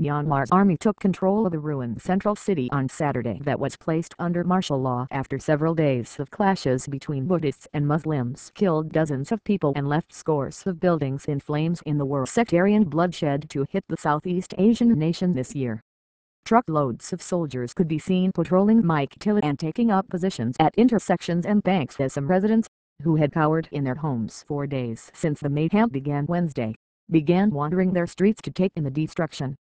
Myanmar's army took control of the ruined central city on Saturday that was placed under martial law after several days of clashes between Buddhists and Muslims killed dozens of people and left scores of buildings in flames in the worst sectarian bloodshed to hit the Southeast Asian nation this year. Truckloads of soldiers could be seen patrolling Myktillit and taking up positions at intersections and banks as some residents, who had cowered in their homes for days since the mayhem began Wednesday, began wandering their streets to take in the destruction.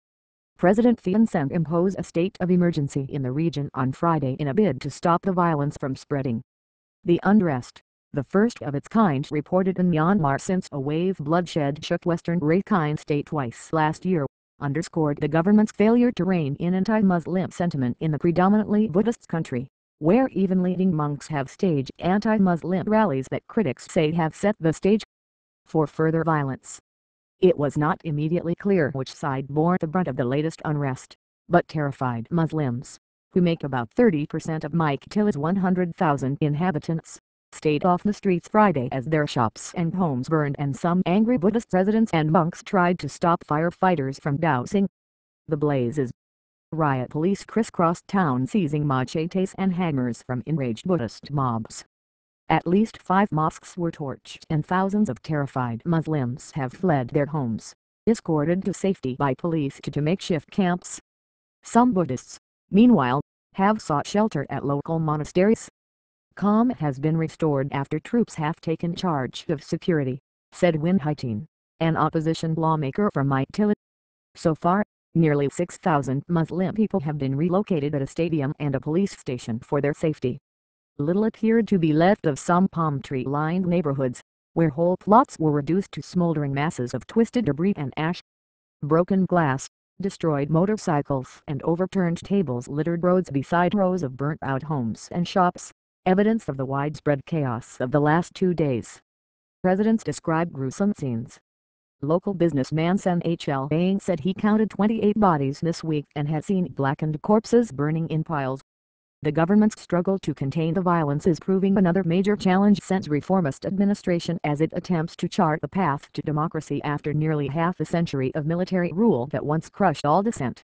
President Thein Sein imposed a state of emergency in the region on Friday in a bid to stop the violence from spreading. The unrest, the first of its kind reported in Myanmar since a wave of bloodshed shook western Rakhine state twice last year, underscored the government's failure to rein in anti-Muslim sentiment in the predominantly Buddhist country, where even leading monks have staged anti-Muslim rallies that critics say have set the stage for further violence. It was not immediately clear which side bore the brunt of the latest unrest, but terrified Muslims, who make about 30% of Myktillit's 100,000 inhabitants, stayed off the streets Friday as their shops and homes burned and some angry Buddhist residents and monks tried to stop firefighters from dousing the blazes. Riot police crisscrossed town seizing machetes and hammers from enraged Buddhist mobs. At least 5 mosques were torched and thousands of terrified Muslims have fled their homes, escorted to safety by police to makeshift camps. Some Buddhists, meanwhile, have sought shelter at local monasteries. Calm has been restored after troops have taken charge of security, said Win Haitin, an opposition lawmaker from Myktillit. So far, nearly 6,000 Muslim people have been relocated at a stadium and a police station for their safety. Little appeared to be left of some palm tree-lined neighborhoods, where whole plots were reduced to smoldering masses of twisted debris and ash. Broken glass, destroyed motorcycles and overturned tables littered roads beside rows of burnt-out homes and shops, evidence of the widespread chaos of the last 2 days. Residents described gruesome scenes. Local businessman Sen Hl Bang said he counted 28 bodies this week and had seen blackened corpses burning in piles. The government's struggle to contain the violence is proving another major challenge Sen's reformist administration as it attempts to chart the path to democracy after nearly half a century of military rule that once crushed all dissent.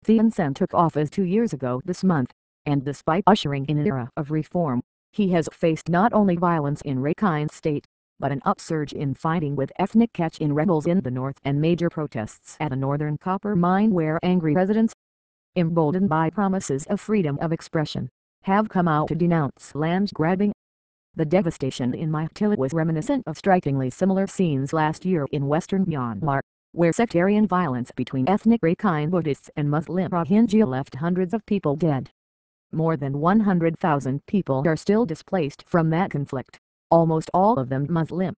Thein Sein took office 2 years ago this month, and despite ushering in an era of reform, he has faced not only violence in Rakhine State, but an upsurge in fighting with ethnic Kachin rebels in the north and major protests at a northern copper mine where angry residents, emboldened by promises of freedom of expression, have come out to denounce land grabbing. The devastation in Myktillit was reminiscent of strikingly similar scenes last year in western Myanmar, where sectarian violence between ethnic Rakhine Buddhists and Muslim Rohingya left hundreds of people dead. More than 100,000 people are still displaced from that conflict, almost all of them Muslim.